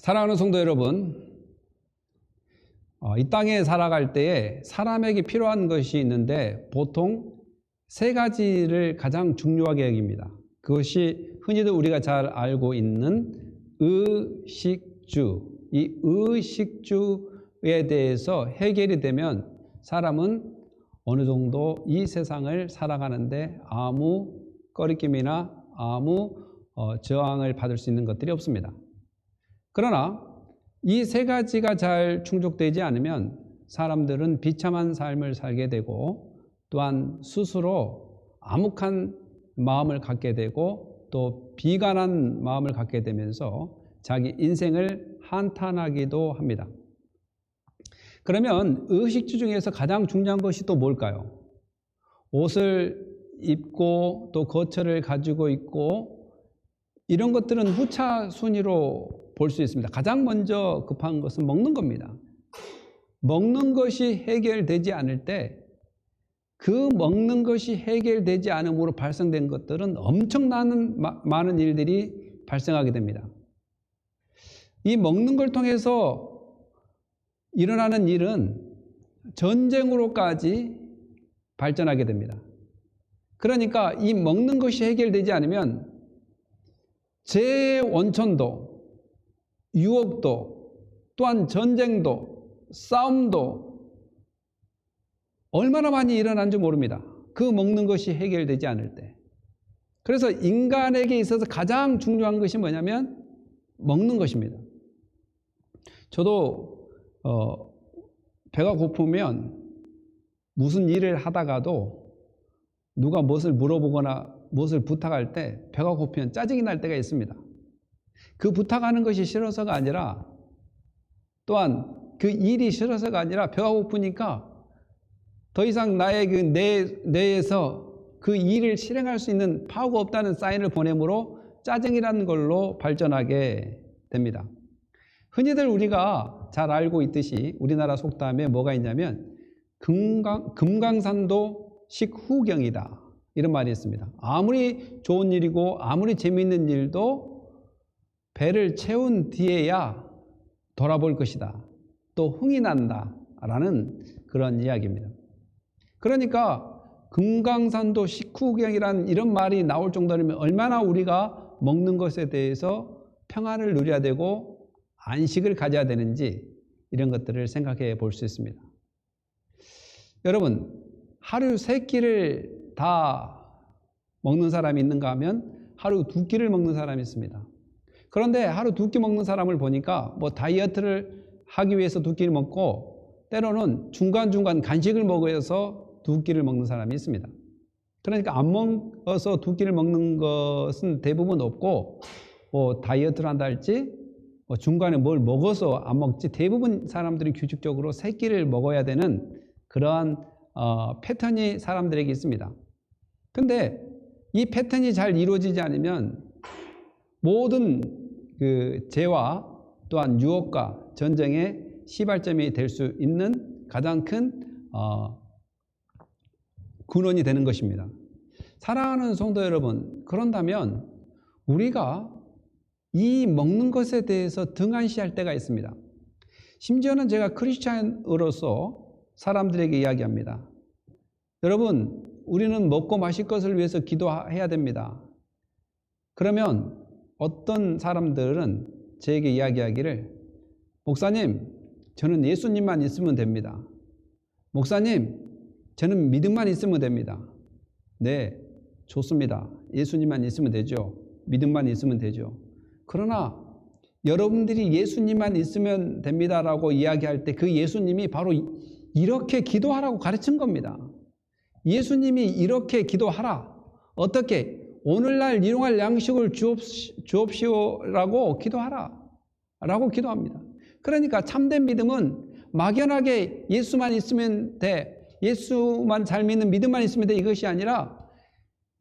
사랑하는 성도 여러분, 이 땅에 살아갈 때에 사람에게 필요한 것이 있는데 보통 세 가지를 가장 중요하게 여깁니다. 그것이 흔히들 우리가 잘 알고 있는 의식주. 이 의식주에 대해서 해결이 되면 사람은 어느 정도 이 세상을 살아가는데 아무 꺼리낌이나 아무 저항을 받을 수 있는 것들이 없습니다. 그러나 이 세 가지가 잘 충족되지 않으면 사람들은 비참한 삶을 살게 되고 또한 스스로 암묵한 마음을 갖게 되고 또 비관한 마음을 갖게 되면서 자기 인생을 한탄하기도 합니다. 그러면 의식주 중에서 가장 중요한 것이 또 뭘까요? 옷을 입고 또 거처를 가지고 있고 이런 것들은 후차 순위로 볼 수 있습니다. 가장 먼저 급한 것은 먹는 겁니다. 먹는 것이 해결되지 않을 때 그 먹는 것이 해결되지 않음으로 발생된 것들은 엄청난 많은 일들이 발생하게 됩니다. 이 먹는 걸 통해서 일어나는 일은 전쟁으로까지 발전하게 됩니다. 그러니까 이 먹는 것이 해결되지 않으면 제 원천도 유혹도 또한 전쟁도 싸움도 얼마나 많이 일어난지 모릅니다. 그 먹는 것이 해결되지 않을 때. 그래서 인간에게 있어서 가장 중요한 것이 뭐냐면 먹는 것입니다. 저도 배가 고프면 무슨 일을 하다가도 누가 무엇을 물어보거나 무엇을 부탁할 때 배가 고프면 짜증이 날 때가 있습니다. 그 부탁하는 것이 싫어서가 아니라 또한 그 일이 싫어서가 아니라 배가 고프니까 더 이상 나의 그 뇌에서 그 일을 실행할 수 있는 파워가 없다는 사인을 보내므로 짜증이라는 걸로 발전하게 됩니다. 흔히들 우리가 잘 알고 있듯이 우리나라 속담에 뭐가 있냐면 금강산도 식후경이다 이런 말이 있습니다. 아무리 좋은 일이고 아무리 재미있는 일도 배를 채운 뒤에야 돌아볼 것이다. 또 흥이 난다 라는 그런 이야기입니다. 그러니까 금강산도 식후경이라는 이런 말이 나올 정도라면 얼마나 우리가 먹는 것에 대해서 평안을 누려야 되고 안식을 가져야 되는지 이런 것들을 생각해 볼 수 있습니다. 여러분, 하루 3끼를 다 먹는 사람이 있는가 하면 하루 2끼를 먹는 사람이 있습니다. 그런데 하루 2끼 먹는 사람을 보니까 뭐 다이어트를 하기 위해서 2끼를 먹고 때로는 중간중간 간식을 먹어서 2끼를 먹는 사람이 있습니다. 그러니까 안 먹어서 2끼를 먹는 것은 대부분 없고 뭐 다이어트를 한다 할지 뭐 중간에 뭘 먹어서 안 먹지 대부분 사람들이 규칙적으로 3끼를 먹어야 되는 그러한 패턴이 사람들에게 있습니다. 근데 이 패턴이 잘 이루어지지 않으면 모든 그 재와 또한 유혹과 전쟁의 시발점이 될 수 있는 가장 큰 근원이 되는 것입니다. 사랑하는 성도 여러분, 그런다면 우리가 이 먹는 것에 대해서 등한시할 때가 있습니다. 심지어는 제가 크리스찬으로서 사람들에게 이야기합니다. 여러분, 우리는 먹고 마실 것을 위해서 기도해야 됩니다. 그러면 어떤 사람들은 저에게 이야기하기를 목사님, 저는 예수님만 있으면 됩니다. 목사님, 저는 믿음만 있으면 됩니다. 네, 좋습니다. 예수님만 있으면 되죠. 믿음만 있으면 되죠. 그러나 여러분들이 예수님만 있으면 됩니다라고 이야기할 때 그 예수님이 바로 이렇게 기도하라고 가르친 겁니다. 예수님이 이렇게 기도하라. 어떻게? 오늘날 일용할 양식을 주옵시오라고 기도하라. 라고 기도합니다. 그러니까 참된 믿음은 막연하게 예수만 있으면 돼. 예수만 잘 믿는 믿음만 있으면 돼. 이것이 아니라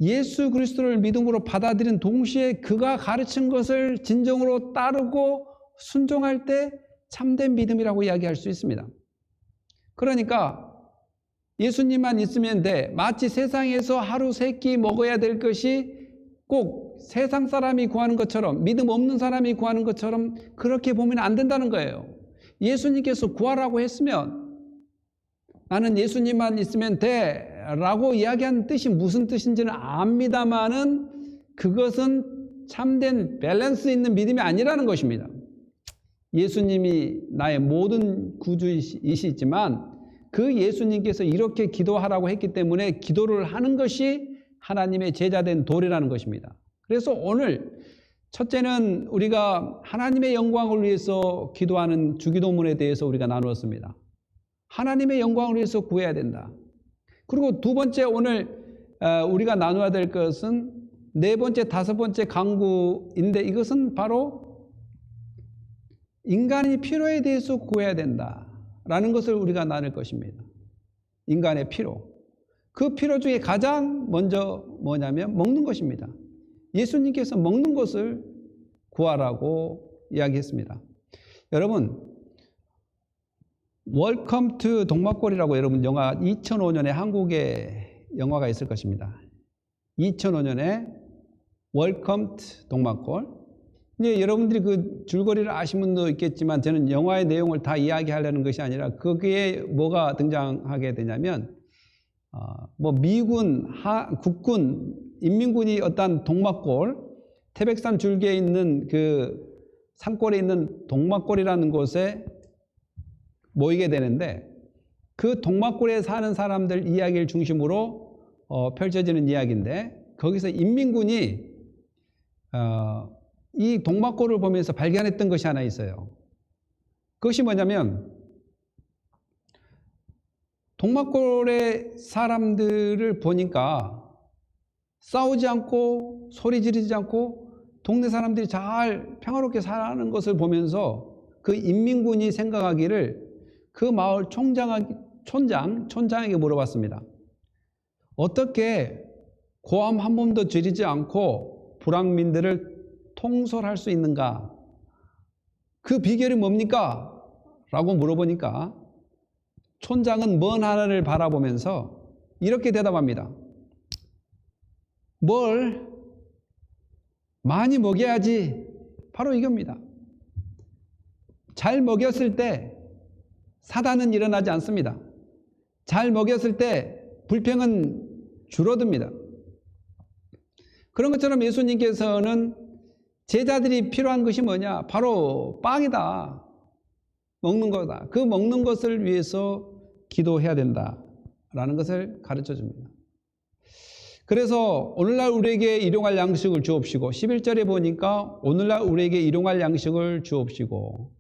예수 그리스도를 믿음으로 받아들인 동시에 그가 가르친 것을 진정으로 따르고 순종할 때 참된 믿음이라고 이야기할 수 있습니다. 그러니까 예수님만 있으면 돼. 마치 세상에서 하루 3끼 먹어야 될 것이 꼭 세상 사람이 구하는 것처럼, 믿음 없는 사람이 구하는 것처럼 그렇게 보면 안 된다는 거예요. 예수님께서 구하라고 했으면 나는 예수님만 있으면 돼 라고 이야기한 뜻이 무슨 뜻인지는 압니다만은 그것은 참된 밸런스 있는 믿음이 아니라는 것입니다. 예수님이 나의 모든 구주이시지만 그 예수님께서 이렇게 기도하라고 했기 때문에 기도를 하는 것이 하나님의 제자된 도리라는 것입니다. 그래서 오늘 첫째는 우리가 하나님의 영광을 위해서 기도하는 주기도문에 대해서 우리가 나누었습니다. 하나님의 영광을 위해서 구해야 된다. 그리고 두 번째 오늘 우리가 나눠야 될 것은 네 번째, 다섯 번째 강구인데 이것은 바로 인간의 필요에 대해서 구해야 된다라는 것을 우리가 나눌 것입니다. 인간의 필요. 그 필요 중에 가장 먼저 뭐냐면 먹는 것입니다. 예수님께서 먹는 것을 구하라고 이야기했습니다. 여러분, 웰컴 투 동막골이라고 여러분 영화 2005년에 한국에 영화가 있을 것입니다. 2005년에 웰컴 투 동막골. 이제 여러분들이 그 줄거리를 아시는 분도 있겠지만 저는 영화의 내용을 다 이야기하려는 것이 아니라 거기에 뭐가 등장하게 되냐면 미군, 국군, 인민군이 어떤 동막골, 태백산 줄기에 있는 그 산골에 있는 동막골이라는 곳에 모이게 되는데 그 동막골에 사는 사람들 이야기를 중심으로 펼쳐지는 이야기인데 거기서 인민군이 이 동막골을 보면서 발견했던 것이 하나 있어요. 그것이 뭐냐면 동막골의 사람들을 보니까 싸우지 않고 소리 지르지 않고 동네 사람들이 잘 평화롭게 사는 것을 보면서 그 인민군이 생각하기를 그 마을 촌장에게 물어봤습니다. 어떻게 고함 한 번도 지르지 않고 불황민들을 통솔할 수 있는가? 그 비결이 뭡니까? 라고 물어보니까 촌장은 먼 하늘을 바라보면서 이렇게 대답합니다. 뭘 많이 먹여야지. 바로 이겁니다. 잘 먹였을 때 사단은 일어나지 않습니다. 잘 먹였을 때 불평은 줄어듭니다. 그런 것처럼 예수님께서는 제자들이 필요한 것이 뭐냐? 바로 빵이다. 먹는 거다. 그 먹는 것을 위해서 기도해야 된다라는 것을 가르쳐 줍니다. 그래서 오늘날 우리에게 일용할 양식을 주옵시고 11절에 보니까 오늘날 우리에게 일용할 양식을 주옵시고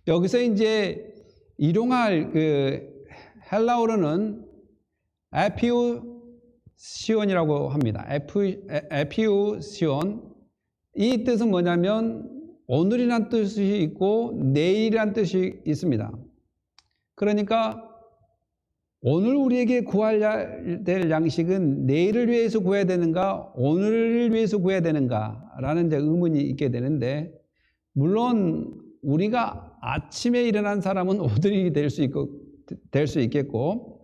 여기서 이제 일용할 헬라어로는 에피우시온이라고 합니다. 에피우시온. 이 뜻은 뭐냐면 오늘이란 뜻이 있고 내일이란 뜻이 있습니다. 그러니까 오늘 우리에게 구해야 될 양식은 내일을 위해서 구해야 되는가 오늘을 위해서 구해야 되는가 라는 이제 의문이 있게 되는데 물론 우리가 아침에 일어난 사람은 오늘이 될 수 있겠고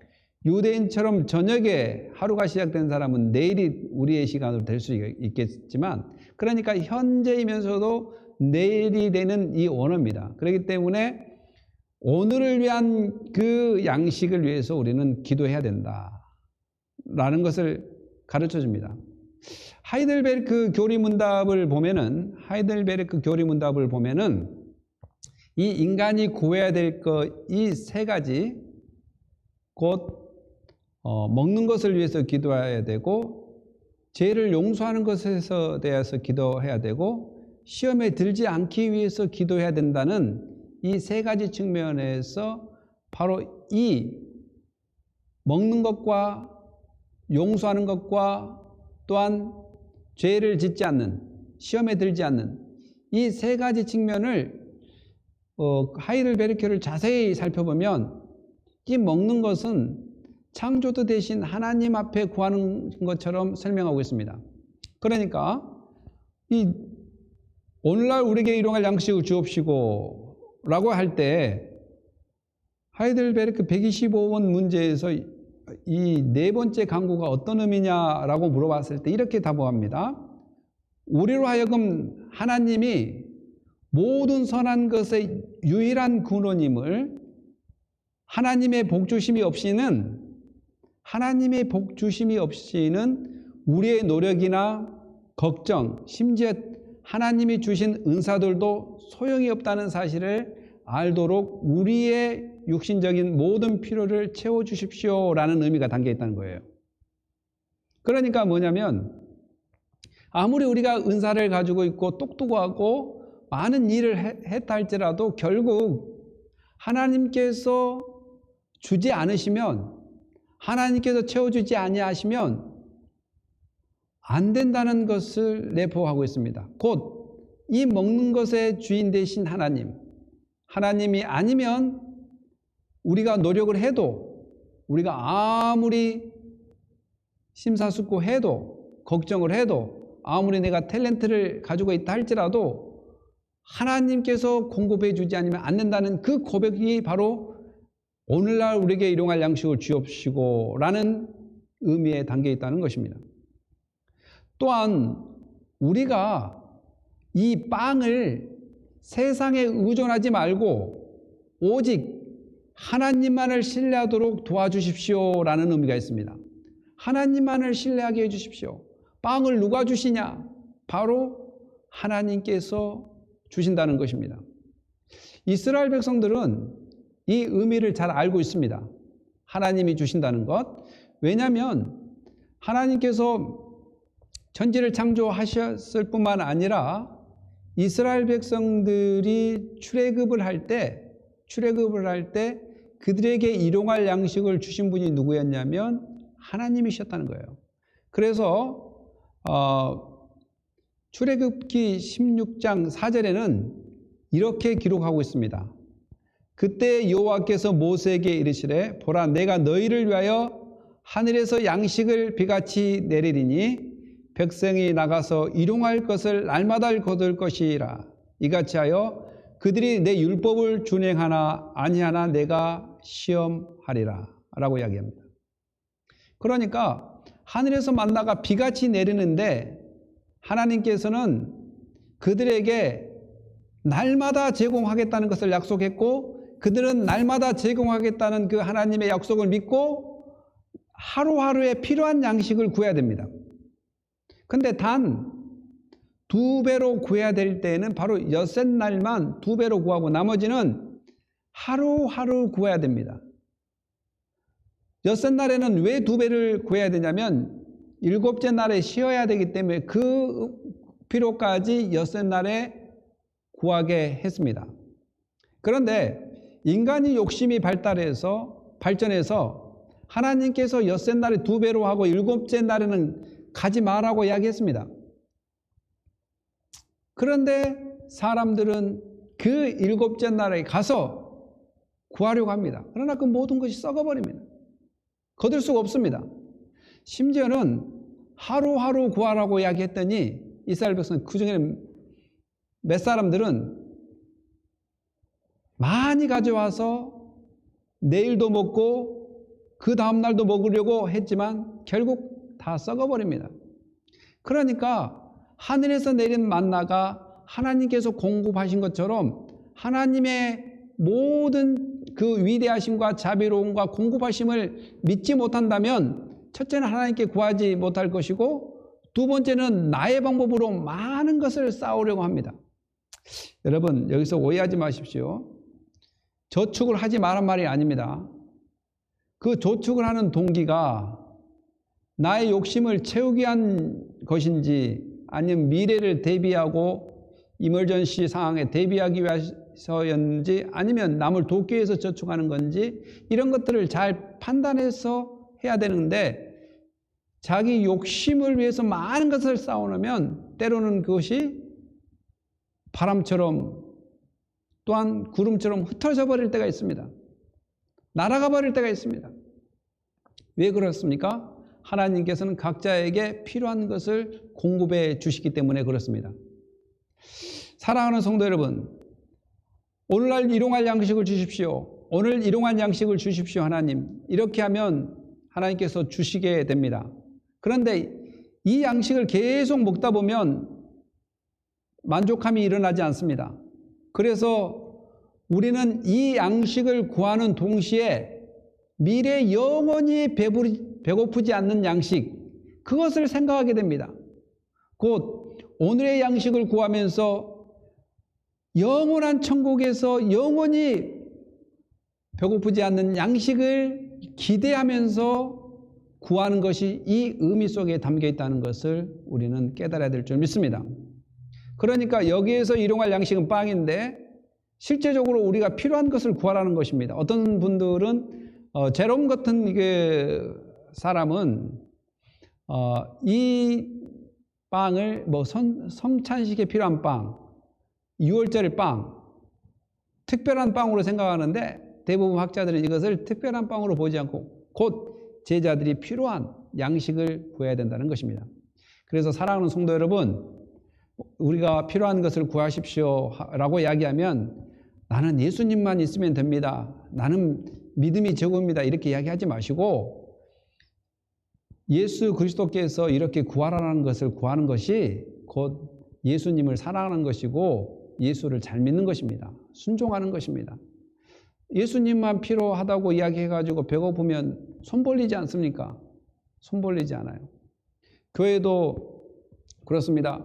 유대인처럼 저녁에 하루가 시작된 사람은 내일이 우리의 시간으로 될 수 있겠지만 그러니까 현재이면서도 내일이 되는 이 언어입니다. 그렇기 때문에 오늘을 위한 그 양식을 위해서 우리는 기도해야 된다라는 것을 가르쳐 줍니다. 하이델베르크 교리문답을 보면은 이 인간이 구해야 될 것 이 세 가지 곧 먹는 것을 위해서 기도해야 되고 죄를 용서하는 것에 대해서 기도해야 되고 시험에 들지 않기 위해서 기도해야 된다는 이 세 가지 측면에서 바로 이 먹는 것과 용서하는 것과 또한 죄를 짓지 않는 시험에 들지 않는 이 세 가지 측면을 하이델베르크를 자세히 살펴보면 이 먹는 것은 창조주 대신 하나님 앞에 구하는 것처럼 설명하고 있습니다. 그러니까 이 오늘날 우리에게 일용할 양식을 주옵시고 라고 할 때 하이델베르크 125번 문제에서 이 네 번째 강구가 어떤 의미냐라고 물어봤을 때 이렇게 답합니다. 우리로 하여금 하나님이 모든 선한 것의 유일한 근원임을 하나님의 복주심이 없이는 우리의 노력이나 걱정, 심지어 하나님이 주신 은사들도 소용이 없다는 사실을 알도록 우리의 육신적인 모든 필요를 채워주십시오라는 의미가 담겨 있다는 거예요. 그러니까 뭐냐면 아무리 우리가 은사를 가지고 있고 똑똑하고 많은 일을 했다 할지라도 결국 하나님께서 주지 않으시면, 하나님께서 채워주지 아니하시면 안 된다는 것을 내포하고 있습니다. 곧 이 먹는 것의 주인 되신 하나님이 아니면 우리가 노력을 해도, 우리가 아무리 심사숙고해도, 걱정을 해도, 아무리 내가 탤런트를 가지고 있다 할지라도 하나님께서 공급해 주지 않으면 안 된다는 그 고백이 바로 오늘날 우리에게 일용할 양식을 주옵시고 라는 의미에 담겨 있다는 것입니다. 또한 우리가 이 빵을 세상에 의존하지 말고 오직 하나님만을 신뢰하도록 도와주십시오라는 의미가 있습니다. 하나님만을 신뢰하게 해주십시오. 빵을 누가 주시냐? 바로 하나님께서 주신다는 것입니다. 이스라엘 백성들은 이 의미를 잘 알고 있습니다. 하나님이 주신다는 것. 왜냐하면 하나님께서 천지를 창조하셨을 뿐만 아니라 이스라엘 백성들이 출애굽을 할 때 그들에게 일용할 양식을 주신 분이 누구였냐면 하나님이셨다는 거예요. 그래서 출애굽기 16장 4절에는 이렇게 기록하고 있습니다. 그때 여호와께서 모세에게 이르시되 보라 내가 너희를 위하여 하늘에서 양식을 비같이 내리리니 백성이 나가서 일용할 것을 날마다 거둘 것이라. 이같이 하여 그들이 내 율법을 준행하나 아니하나 내가 시험하리라 라고 이야기합니다. 그러니까 하늘에서 만나가 비같이 내리는데 하나님께서는 그들에게 날마다 제공하겠다는 것을 약속했고 그들은 날마다 제공하겠다는 그 하나님의 약속을 믿고 하루하루에 필요한 양식을 구해야 됩니다. 근데 단 2배로 구해야 될 때에는 바로 엿새날만 2배로 구하고 나머지는 하루하루 구해야 됩니다. 엿새날에는 왜 2배를 구해야 되냐면 7째 날에 쉬어야 되기 때문에 그 필요까지 엿새날에 구하게 했습니다. 그런데 인간이 욕심이 발전해서 하나님께서 엿새날에 2배로 하고 7째 날에는 가지 마라고 이야기했습니다. 그런데 사람들은 그 7째 날에 가서 구하려고 합니다. 그러나 그 모든 것이 썩어버립니다. 거둘 수가 없습니다. 심지어는 하루하루 구하라고 이야기했더니 이스라엘 백성 그중에는 몇 사람들은 많이 가져와서 내일도 먹고 그 다음날도 먹으려고 했지만 결국 다 썩어버립니다. 그러니까 하늘에서 내린 만나가 하나님께서 공급하신 것처럼 하나님의 모든 그 위대하심과 자비로움과 공급하심을 믿지 못한다면 첫째는 하나님께 구하지 못할 것이고 두 번째는 나의 방법으로 많은 것을 쌓으려고 합니다. 여러분 여기서 오해하지 마십시오. 저축을 하지 말란 말이 아닙니다. 그 저축을 하는 동기가 나의 욕심을 채우기 위한 것인지 아니면 미래를 대비하고 이머전시 상황에 대비하기 위해서였는지 아니면 남을 돕기 위해서 저축하는 건지 이런 것들을 잘 판단해서 해야 되는데 자기 욕심을 위해서 많은 것을 쌓아놓으면 때로는 그것이 바람처럼 또한 구름처럼 흩어져 버릴 때가 있습니다. 날아가 버릴 때가 있습니다. 왜 그렇습니까? 하나님께서는 각자에게 필요한 것을 공급해 주시기 때문에 그렇습니다. 사랑하는 성도 여러분, 오늘날 일용할 양식을 주십시오. 오늘 일용할 양식을 주십시오 하나님. 이렇게 하면 하나님께서 주시게 됩니다. 그런데 이 양식을 계속 먹다 보면 만족함이 일어나지 않습니다. 그래서 우리는 이 양식을 구하는 동시에 미래 영원히 배고프지 않는 양식, 그것을 생각하게 됩니다. 곧 오늘의 양식을 구하면서 영원한 천국에서 영원히 배고프지 않는 양식을 기대하면서 구하는 것이 이 의미 속에 담겨 있다는 것을 우리는 깨달아야 될 줄 믿습니다. 그러니까 여기에서 일용할 양식은 빵인데 실제적으로 우리가 필요한 것을 구하라는 것입니다. 어떤 분들은 제롬 같은 사람은 이 빵을 뭐 성찬식에 필요한 빵, 6월절 빵, 특별한 빵으로 생각하는데 대부분 학자들은 이것을 특별한 빵으로 보지 않고 곧 제자들이 필요한 양식을 구해야 된다는 것입니다. 그래서 사랑하는 성도 여러분, 우리가 필요한 것을 구하십시오 라고 이야기하면 나는 예수님만 있으면 됩니다, 나는 믿음이 최고입니다, 이렇게 이야기하지 마시고 예수 그리스도께서 이렇게 구하라는 것을 구하는 것이 곧 예수님을 사랑하는 것이고 예수를 잘 믿는 것입니다. 순종하는 것입니다. 예수님만 필요하다고 이야기해가지고 배고프면 손 벌리지 않습니까? 손 벌리지 않아요. 교회도 그렇습니다.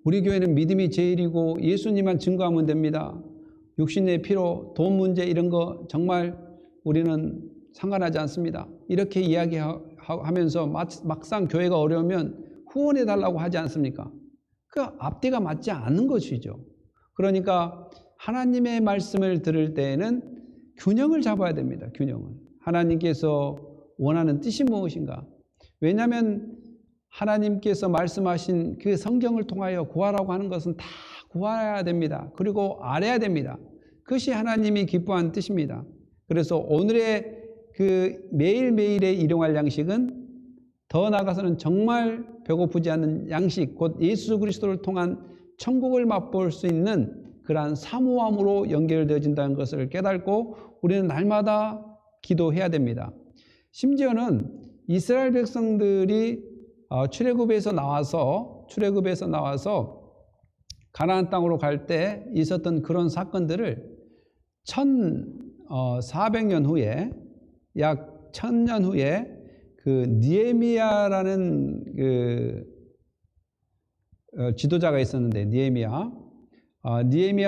우리 교회는 믿음이 제일이고 예수님만 증거하면 됩니다. 육신의 필요, 돈 문제 이런 거 정말 우리는 상관하지 않습니다. 이렇게 이야기하면서 막상 교회가 어려우면 후원해달라고 하지 않습니까? 그 앞뒤가 맞지 않는 것이죠. 그러니까 하나님의 말씀을 들을 때에는 균형을 잡아야 됩니다. 균형을. 하나님께서 원하는 뜻이 무엇인가? 왜냐하면 하나님께서 말씀하신 그 성경을 통하여 구하라고 하는 것은 다 구해야 됩니다. 그리고 알아야 됩니다. 그것이 하나님이 기뻐하는 뜻입니다. 그래서 오늘의 그 매일매일의 일용할 양식은 더 나아가서는 정말 배고프지 않는 양식, 곧 예수 그리스도를 통한 천국을 맛볼 수 있는 그러한 사모함으로 연결되어진다는 것을 깨닫고 우리는 날마다 기도해야 됩니다. 심지어는 이스라엘 백성들이 출애굽에서 나와서 가나안 땅으로 갈 때 있었던 그런 사건들을 1400년 후에 약 1000년 후에 그 느헤미야라는 그 지도자가 있었는데 느헤미야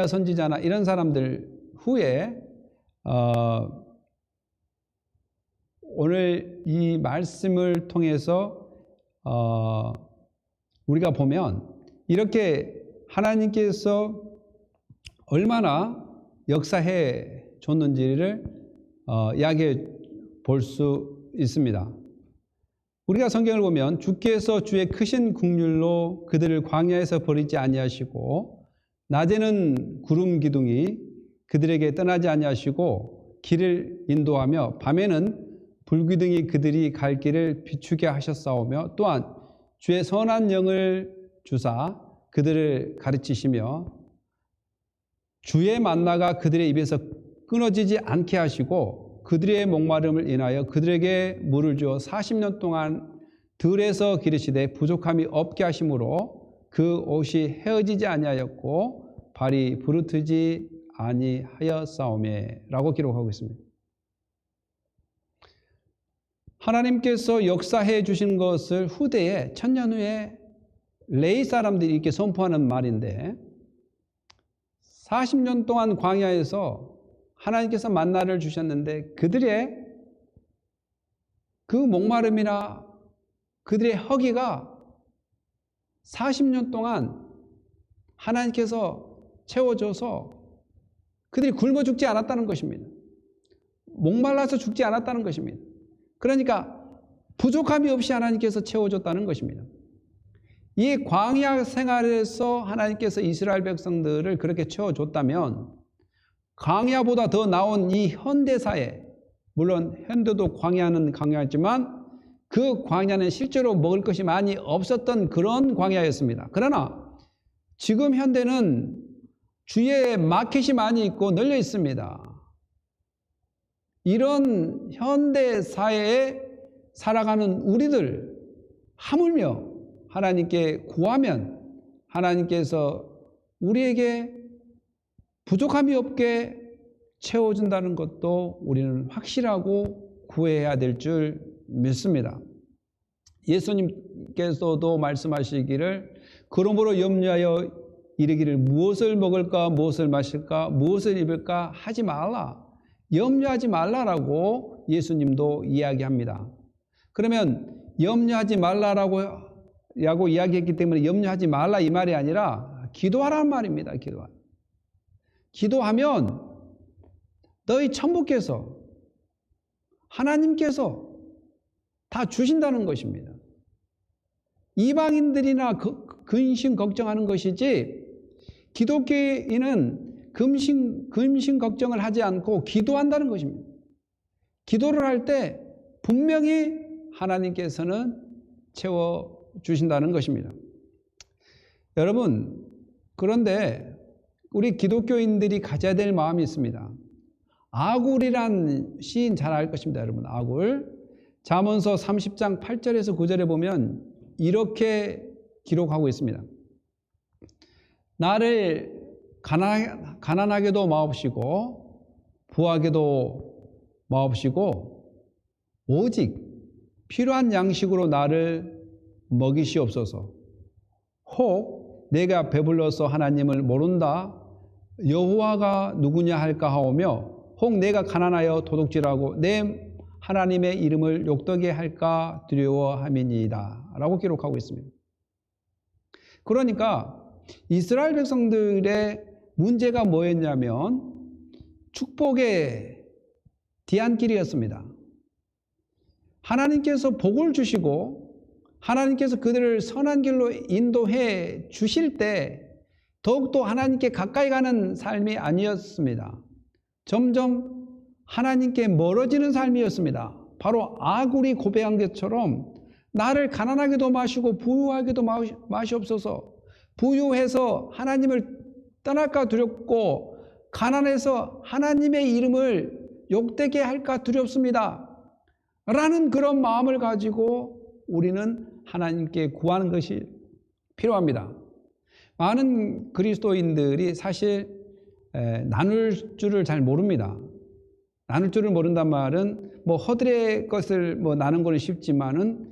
선지자나 이런 사람들 후에 오늘 이 말씀을 통해서 우리가 보면 이렇게 하나님께서 얼마나 역사해 줬는지를 이야기해 볼 수 있습니다. 우리가 성경을 보면 주께서 주의 크신 긍휼로 그들을 광야에서 버리지 아니하시고 낮에는 구름 기둥이 그들에게 떠나지 아니하시고 길을 인도하며 밤에는 불기둥이 그들이 갈 길을 비추게 하셨사오며 또한 주의 선한 영을 주사 그들을 가르치시며 주의 만나가 그들의 입에서 끊어지지 않게 하시고 그들의 목마름을 인하여 그들에게 물을 주어 40년 동안 들에서 기르시되 부족함이 없게 하심으로 그 옷이 헤어지지 아니하였고 발이 부르트지 아니하였사오매 라고 기록하고 있습니다. 하나님께서 역사해 주신 것을 후대에 1000년 후에 레위 사람들이 이렇게 선포하는 말인데 40년 동안 광야에서 하나님께서 만나를 주셨는데 그들의 그 목마름이나 그들의 허기가 40년 동안 하나님께서 채워줘서 그들이 굶어 죽지 않았다는 것입니다. 목말라서 죽지 않았다는 것입니다. 그러니까 부족함이 없이 하나님께서 채워줬다는 것입니다. 이 광야 생활에서 하나님께서 이스라엘 백성들을 그렇게 채워줬다면 광야보다 더 나은 이 현대사회, 물론 현대도 광야는 광야지만 그 광야는 실제로 먹을 것이 많이 없었던 그런 광야였습니다. 그러나 지금 현대는 주위에 마켓이 많이 있고 널려 있습니다. 이런 현대사회에 살아가는 우리들 하물며 하나님께 구하면 하나님께서 우리에게 부족함이 없게 채워준다는 것도 우리는 확실하고 구해야 될 줄 믿습니다. 예수님께서도 말씀하시기를 그러므로 염려하여 이르기를 무엇을 먹을까 무엇을 마실까 무엇을 입을까 하지 말라. 염려하지 말라라고 예수님도 이야기합니다. 그러면 염려하지 말라라고 이야기했기 때문에 염려하지 말라 이 말이 아니라 기도하라는 말입니다. 기도하면 너희 천부께서 하나님께서 다 주신다는 것입니다. 이방인들이나 근심 걱정하는 것이지 기독교인은 근심 걱정을 하지 않고 기도한다는 것입니다. 기도를 할 때 분명히 하나님께서는 채워주신다는 것입니다. 여러분, 그런데 우리 기독교인들이 가져야 될 마음이 있습니다. 아굴이란 시인 잘 알 것입니다. 여러분, 아굴. 잠언서 30장 8절에서 9절에 보면 이렇게 기록하고 있습니다. 나를 가난하게도 마옵시고 부하게도 마옵시고 오직 필요한 양식으로 나를 먹이시옵소서. 혹 내가 배불러서 하나님을 모른다 여호와가 누구냐 할까 하오며 혹 내가 가난하여 도둑질하고 내 하나님의 이름을 욕되게 할까 두려워함이니이다 라고 기록하고 있습니다. 그러니까 이스라엘 백성들의 문제가 뭐였냐면 축복의 뒤안길이었습니다. 하나님께서 복을 주시고 하나님께서 그들을 선한 길로 인도해 주실 때 더욱더 하나님께 가까이 가는 삶이 아니었습니다. 점점 하나님께 멀어지는 삶이었습니다. 바로 아굴이 고백한 것처럼 나를 가난하게도 마시고 부유하게도 마시옵소서. 부유해서 하나님을 떠날까 두렵고 가난해서 하나님의 이름을 욕되게 할까 두렵습니다. 라는 그런 마음을 가지고 우리는 하나님께 구하는 것이 필요합니다. 많은 그리스도인들이 사실 나눌 줄을 잘 모릅니다. 나눌 줄을 모른단 말은 허들의 것을 나누는 건 쉽지만은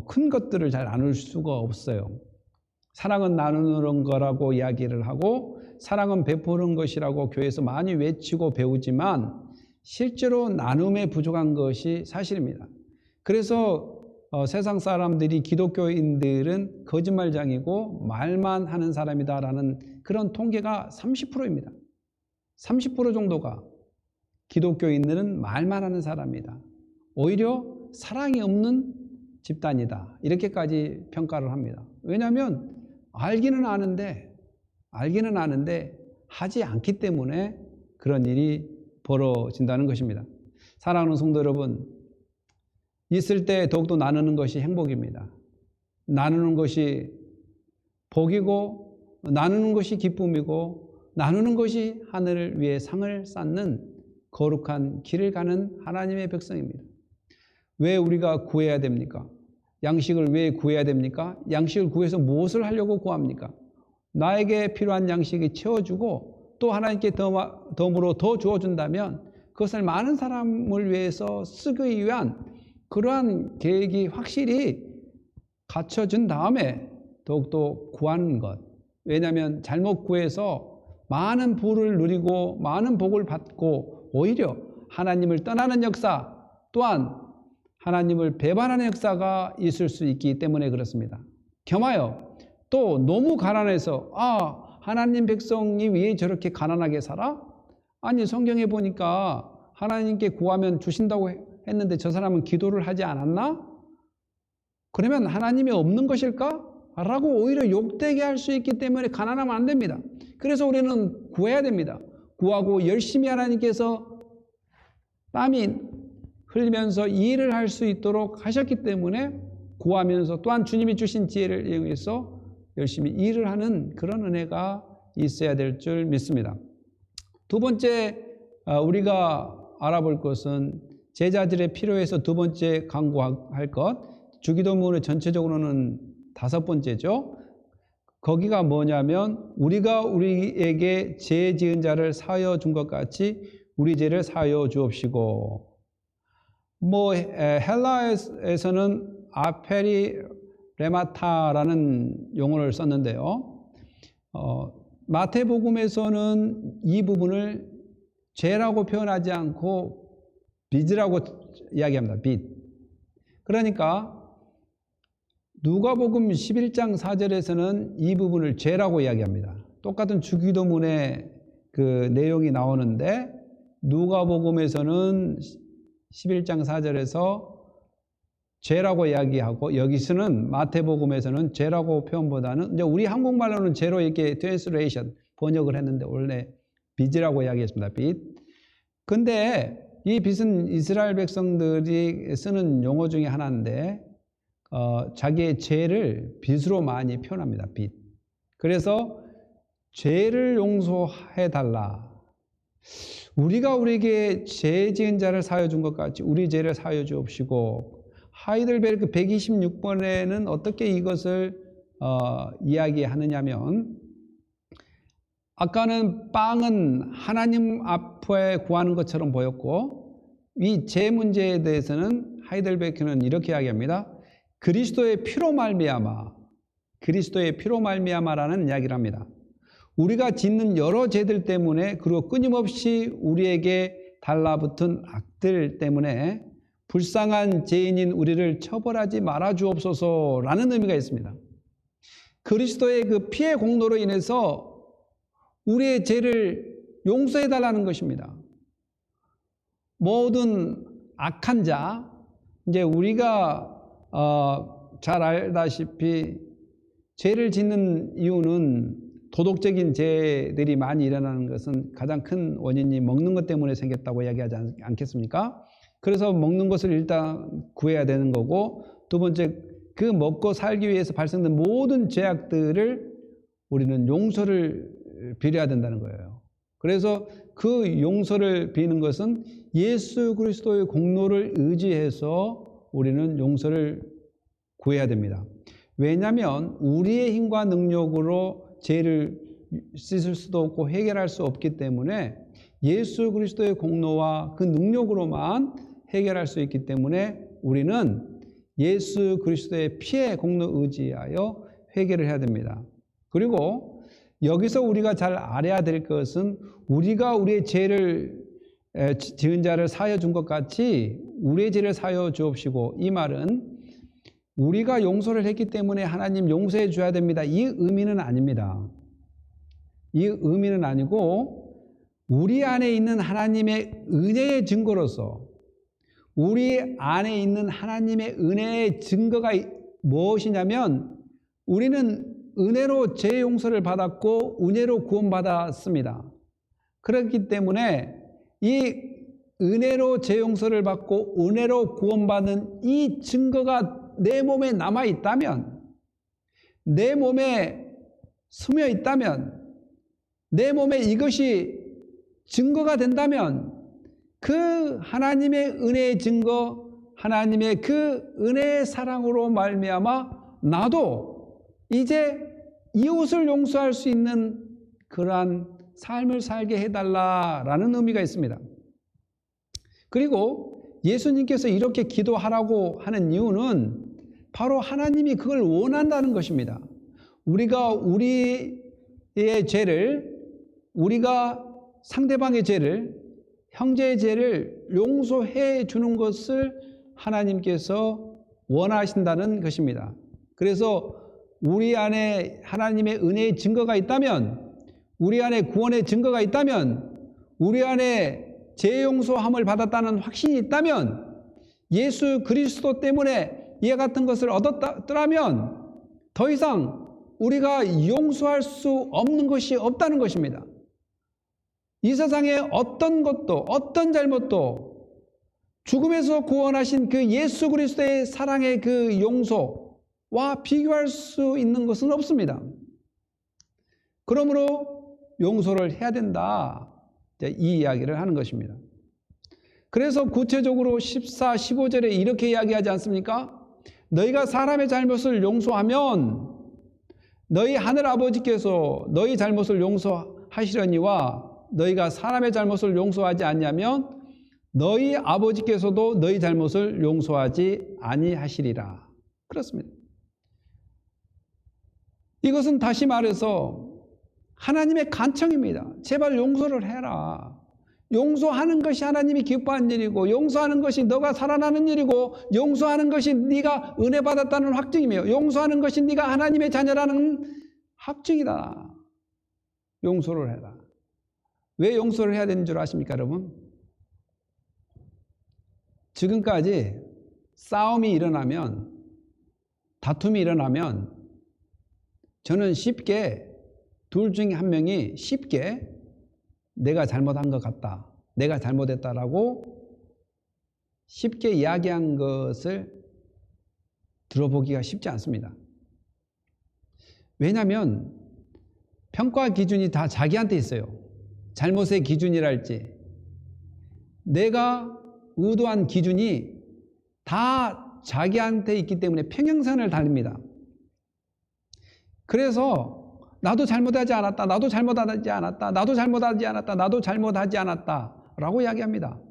큰 것들을 잘 나눌 수가 없어요. 사랑은 나누는 거라고 이야기를 하고 사랑은 베푸는 것이라고 교회에서 많이 외치고 배우지만 실제로 나눔에 부족한 것이 사실입니다. 그래서 세상 사람들이 기독교인들은 거짓말장이고 말만 하는 사람이다라는 그런 통계가 30%입니다. 30% 정도가 기독교인들은 말만 하는 사람이다. 오히려 사랑이 없는 집단이다. 이렇게까지 평가를 합니다. 왜냐하면 알기는 아는데 하지 않기 때문에 그런 일이 벌어진다는 것입니다. 사랑하는 성도 여러분, 있을 때 더욱더 나누는 것이 행복입니다. 나누는 것이 복이고 나누는 것이 기쁨이고 나누는 것이 하늘을 위해 상을 쌓는 거룩한 길을 가는 하나님의 백성입니다. 왜 우리가 구해야 됩니까? 양식을 왜 구해야 됩니까? 양식을 구해서 무엇을 하려고 구합니까? 나에게 필요한 양식이 채워주고 또 하나님께 덤으로 더 주어준다면 그것을 많은 사람을 위해서 쓰기 위한 그러한 계획이 확실히 갖춰진 다음에 더욱더 구하는 것. 왜냐하면 잘못 구해서 많은 부를 누리고 많은 복을 받고 오히려 하나님을 떠나는 역사 또한 하나님을 배반하는 역사가 있을 수 있기 때문에 그렇습니다. 겸하여 또 너무 가난해서 하나님 백성이 왜 저렇게 가난하게 살아? 아니 성경에 보니까 하나님께 구하면 주신다고 했는데 저 사람은 기도를 하지 않았나? 그러면 하나님이 없는 것일까? 라고 오히려 욕되게 할 수 있기 때문에 가난하면 안 됩니다. 그래서 우리는 구해야 됩니다. 구하고 열심히 하나님께서 땀이 흘리면서 일을 할 수 있도록 하셨기 때문에 구하면서 또한 주님이 주신 지혜를 이용해서 열심히 일을 하는 그런 은혜가 있어야 될 줄 믿습니다. 두 번째 우리가 알아볼 것은 제자들의 필요에서 두 번째 강구할 것, 주기도문의 전체적으로는 5번째죠. 거기가 뭐냐면 우리가 우리에게 죄 지은 자를 사하여 준 것 같이 우리 죄를 사하여 주옵시고, 헬라에서는 아페리 레마타라는 용어를 썼는데요. 마태복음에서는 이 부분을 죄라고 표현하지 않고 빚이라고 이야기합니다. 빚. 그러니까 누가복음 11장 4절에서는 이 부분을 죄라고 이야기합니다. 똑같은 주기도문의 그 내용이 나오는데 누가복음에서는 11장 4절에서 죄라고 이야기하고, 여기서는 마태복음에서는 죄라고 표현보다는 이제 우리 한국말로는 죄로 이렇게 트랜스레이션 번역을 했는데 원래 빚이라고 이야기했습니다. 빚. 근데 이 빚은 이스라엘 백성들이 쓰는 용어 중에 하나인데 자기의 죄를 빚으로 많이 표현합니다. 빚. 그래서 죄를 용서해 달라. 우리가 우리에게 죄 지은 자를 사하여 준 것 같이 우리 죄를 사하여 주옵시고. 하이델베르크 126번에는 어떻게 이것을 이야기하느냐면, 아까는 빵은 하나님 앞에 구하는 것처럼 보였고, 이 죄 문제에 대해서는 하이델베르크는 이렇게 이야기합니다. 그리스도의 피로 말미암아라는 이야기를 합니다. 우리가 짓는 여러 죄들 때문에, 그리고 끊임없이 우리에게 달라붙은 악들 때문에 불쌍한 죄인인 우리를 처벌하지 말아 주옵소서라는 의미가 있습니다. 그리스도의 그 피의 공로로 인해서 우리의 죄를 용서해 달라는 것입니다. 모든 악한 자, 이제 우리가 잘 알다시피 죄를 짓는 이유는, 도덕적인 죄들이 많이 일어나는 것은 가장 큰 원인이 먹는 것 때문에 생겼다고 이야기하지 않겠습니까? 그래서 먹는 것을 일단 구해야 되는 거고, 두 번째, 그 먹고 살기 위해서 발생된 모든 죄악들을 우리는 용서를 빌어야 된다는 거예요. 그래서 그 용서를 비는 것은 예수 그리스도의 공로를 의지해서 우리는 용서를 구해야 됩니다. 왜냐하면 우리의 힘과 능력으로 죄를 씻을 수도 없고 해결할 수 없기 때문에 예수 그리스도의 공로와 그 능력으로만 해결할 수 있기 때문에 우리는 예수 그리스도의 피의 공로 의지하여 회개를 해야 됩니다. 그리고 여기서 우리가 잘 알아야 될 것은, 우리가 우리의 죄를 지은 자를 사하여 준 것 같이 우리의 죄를 사하여 주옵시고, 이 말은 우리가 용서를 했기 때문에 하나님 용서해 줘야 됩니다, 이 의미는 아닙니다. 이 의미는 아니고, 우리 안에 있는 하나님의 은혜의 증거로서, 우리 안에 있는 하나님의 은혜의 증거가 무엇이냐면, 우리는 은혜로 죄 용서를 받았고 은혜로 구원받았습니다. 그렇기 때문에 이 은혜로 죄 용서를 받고 은혜로 구원받은 이 증거가 내 몸에 남아 있다면, 내 몸에 스며 있다면, 내 몸에 이것이 증거가 된다면, 그 하나님의 은혜의 증거, 하나님의 그 은혜의 사랑으로 말미암아 나도 이제 이웃을 용서할 수 있는 그러한 삶을 살게 해달라라는 의미가 있습니다. 그리고 예수님께서 이렇게 기도하라고 하는 이유는 바로 하나님이 그걸 원한다는 것입니다. 우리가 우리의 죄를, 우리가 상대방의 죄를, 형제의 죄를 용서해 주는 것을 하나님께서 원하신다는 것입니다. 그래서 우리 안에 하나님의 은혜의 증거가 있다면, 우리 안에 구원의 증거가 있다면, 우리 안에 죄 용서함을 받았다는 확신이 있다면, 예수 그리스도 때문에 이와 같은 것을 얻었더라면 더 이상 우리가 용서할 수 없는 것이 없다는 것입니다. 이 세상에 어떤 것도, 어떤 잘못도 죽음에서 구원하신 그 예수 그리스도의 사랑의 그 용서와 비교할 수 있는 것은 없습니다. 그러므로 용서를 해야 된다, 이 이야기를 하는 것입니다. 그래서 구체적으로 14, 15절에 이렇게 이야기하지 않습니까? 너희가 사람의 잘못을 용서하면 너희 하늘 아버지께서 너희 잘못을 용서하시려니와 너희가 사람의 잘못을 용서하지 않냐면 너희 아버지께서도 너희 잘못을 용서하지 아니하시리라. 그렇습니다. 이것은 다시 말해서 하나님의 간청입니다. 제발 용서를 해라. 용서하는 것이 하나님이 기뻐하는 일이고, 용서하는 것이 너가 살아나는 일이고, 용서하는 것이 네가 은혜 받았다는 확증이며, 용서하는 것이 네가 하나님의 자녀라는 확증이다. 용서를 해라. 왜 용서를 해야 되는 줄 아십니까, 여러분? 지금까지 싸움이 일어나면, 다툼이 일어나면 저는 쉽게 둘 중에 한 명이 쉽게 내가 잘못한 것 같다, 내가 잘못했다라고 쉽게 이야기한 것을 들어보기가 쉽지 않습니다. 왜냐하면 평가 기준이 다 자기한테 있어요. 잘못의 기준이랄지 내가 의도한 기준이 다 자기한테 있기 때문에 평행선을 달립니다. 그래서 나도 잘못하지 않았다, 나도 잘못하지 않았다, 나도 잘못하지 않았다, 나도 잘못하지 않았다 라고 이야기합니다.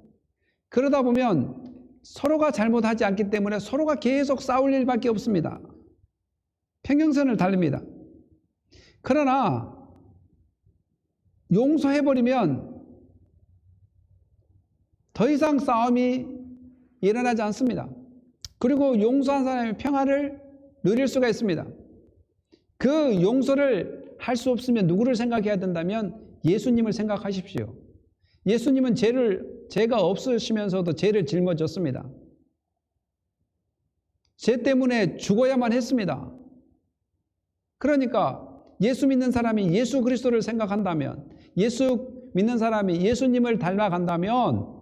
그러다 보면 서로가 잘못하지 않기 때문에 서로가 계속 싸울 일밖에 없습니다. 평행선을 달립니다. 그러나 용서해버리면 더 이상 싸움이 일어나지 않습니다. 그리고 용서한 사람의 평화를 누릴 수가 있습니다. 그 용서를 할 수 없으면 누구를 생각해야 된다면 예수님을 생각하십시오. 예수님은 죄가 없으시면서도 죄를 짊어졌습니다. 죄 때문에 죽어야만 했습니다. 그러니까 예수 믿는 사람이 예수 그리스도를 생각한다면, 예수 믿는 사람이 예수님을 닮아간다면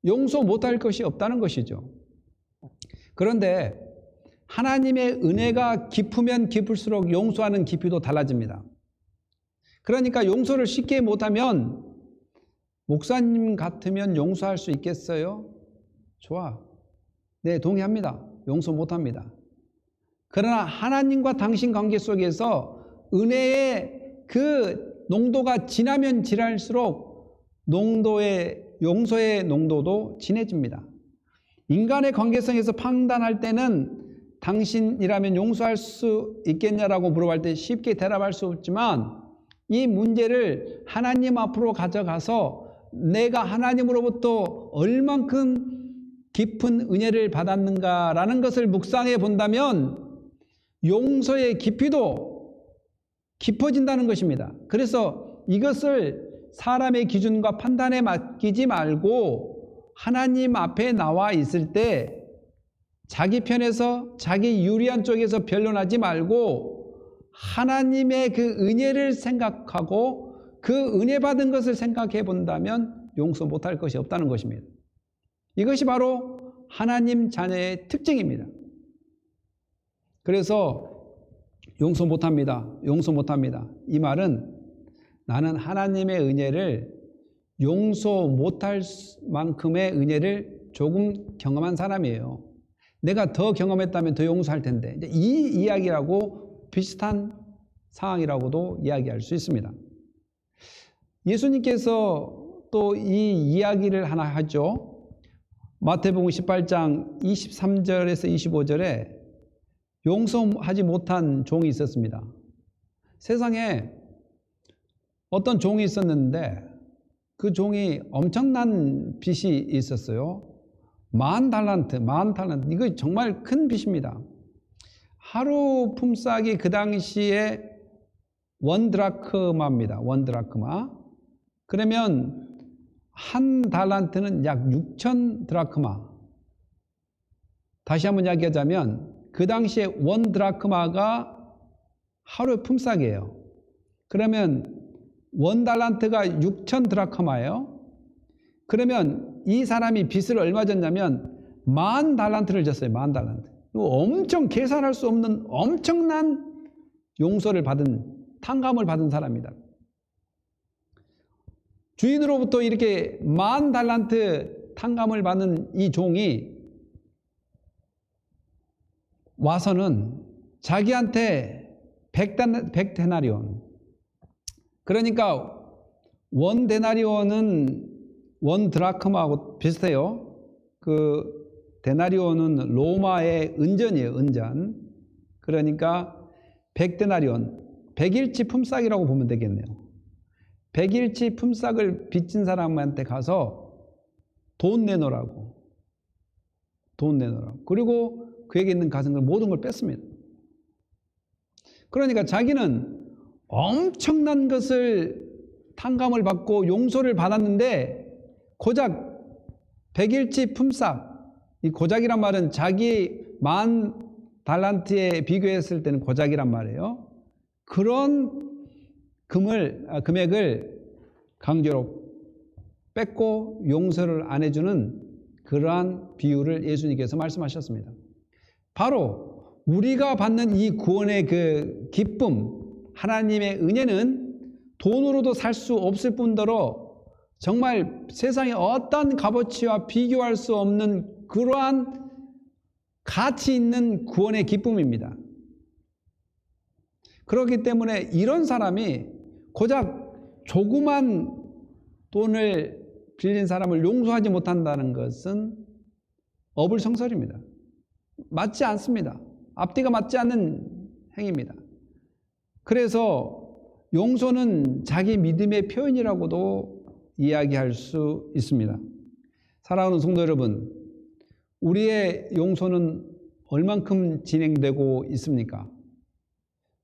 용서 못할 것이 없다는 것이죠. 그런데 하나님의 은혜가 깊으면 깊을수록 용서하는 깊이도 달라집니다. 그러니까 용서를 쉽게 못하면 목사님 같으면 용서할 수 있겠어요? 좋아. 네, 동의합니다. 용서 못합니다. 그러나 하나님과 당신 관계 속에서 은혜의 그 농도가 진하면 진할수록 용서의 농도도 진해집니다. 인간의 관계성에서 판단할 때는 당신이라면 용서할 수 있겠냐라고 물어볼 때 쉽게 대답할 수 없지만, 이 문제를 하나님 앞으로 가져가서 내가 하나님으로부터 얼만큼 깊은 은혜를 받았는가라는 것을 묵상해 본다면 용서의 깊이도 깊어진다는 것입니다. 그래서 이것을 사람의 기준과 판단에 맡기지 말고 하나님 앞에 나와 있을 때 자기 편에서 자기 유리한 쪽에서 변론하지 말고 하나님의 그 은혜를 생각하고 그 은혜 받은 것을 생각해 본다면 용서 못할 것이 없다는 것입니다. 이것이 바로 하나님 자녀의 특징입니다. 그래서 용서 못합니다. 용서 못합니다. 이 말은 나는 하나님의 은혜를 용서 못할 만큼의 은혜를 조금 경험한 사람이에요. 내가 더 경험했다면 더 용서할 텐데, 이 이야기라고 비슷한 상황이라고도 이야기할 수 있습니다. 예수님께서 또 이 이야기를 하나 하죠. 마태복음 18장 23절에서 25절에 용서하지 못한 종이 있었습니다. 세상에 어떤 종이 있었는데 그 종이 엄청난 빚이 있었어요. 10,000달란트. 이거 정말 큰 빚입니다. 하루 품삯이 그 당시에 1드라크마입니다. 1드라크마. 그러면 1달란트는 약 6,000드라크마. 다시 한번 이야기하자면 그 당시에 1드라크마가 하루의 품삯이에요. 그러면 1달란트가 6,000드라크마예요. 그러면 이 사람이 빚을 얼마 졌냐면 10,000달란트를 졌어요. 10,000달란트. 엄청 계산할 수 없는 엄청난 용서를 받은, 탕감을 받은 사람이다. 주인으로부터 이렇게 10,000달란트 탕감을 받는 이 종이 와서는 자기한테 100데나리온. 그러니까 원 데나리온은 원 드라크마하고 비슷해요. 그 데나리온은 로마의 은전이에요, 은전. 그러니까 100데나리온, 100일치 품삯이라고 보면 되겠네요. 100일치 품삯을 빚진 사람한테 가서 돈 내놓으라고. 그리고 그에게 있는 가슴을 모든 걸 뺐습니다. 그러니까 자기는 엄청난 것을 탕감을 받고 용서를 받았는데 고작 100일치 품삯, 이 고작이란 말은 자기 10,000달란트에 비교했을 때는 고작이란 말이에요. 그런 금액을 강제로 뺏고 용서를 안 해주는 그러한 비유를 예수님께서 말씀하셨습니다. 바로 우리가 받는 이 구원의 그 기쁨, 하나님의 은혜는 돈으로도 살 수 없을 뿐더러 정말 세상의 어떤 값어치와 비교할 수 없는 그러한 가치 있는 구원의 기쁨입니다. 그렇기 때문에 이런 사람이 고작 조그만 돈을 빌린 사람을 용서하지 못한다는 것은 어불성설입니다. 맞지 않습니다. 앞뒤가 맞지 않는 행위입니다. 그래서 용서는 자기 믿음의 표현이라고도 이야기할 수 있습니다. 사랑하는 성도 여러분, 우리의 용서는 얼만큼 진행되고 있습니까?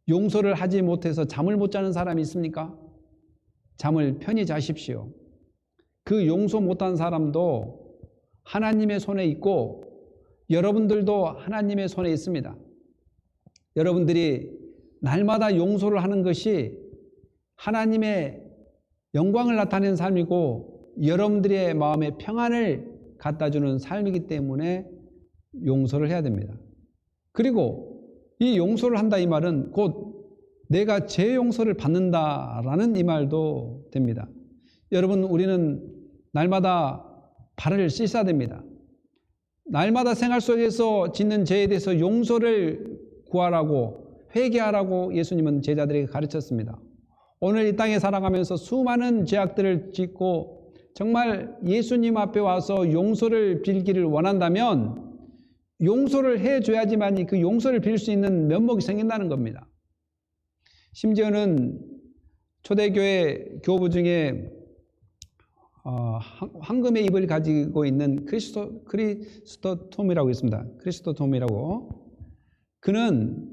용서를 하지 못해서 잠을 못 자는 사람이 있습니까? 잠을 편히 자십시오. 그 용서 못한 사람도 하나님의 손에 있고 여러분들도 하나님의 손에 있습니다. 여러분들이 날마다 용서를 하는 것이 하나님의 영광을 나타내는 삶이고 여러분들의 마음에 평안을 갖다주는 삶이기 때문에 용서를 해야 됩니다. 그리고 이 용서를 한다 이 말은 곧 내가 제 용서를 받는다라는 이 말도 됩니다. 여러분, 우리는 날마다 발을 씻어야 됩니다. 날마다 생활 속에서 짓는 죄에 대해서 용서를 구하라고 회개하라고 예수님은 제자들에게 가르쳤습니다. 오늘 이 땅에 살아가면서 수많은 죄악들을 짓고 정말 예수님 앞에 와서 용서를 빌기를 원한다면 용서를 해줘야지만 그 용서를 빌 수 있는 면목이 생긴다는 겁니다. 심지어는 초대교회 교부 중에 황금의 입을 가지고 있는 크리스토톰이라고 있습니다. 크리스토톰이라고. 그는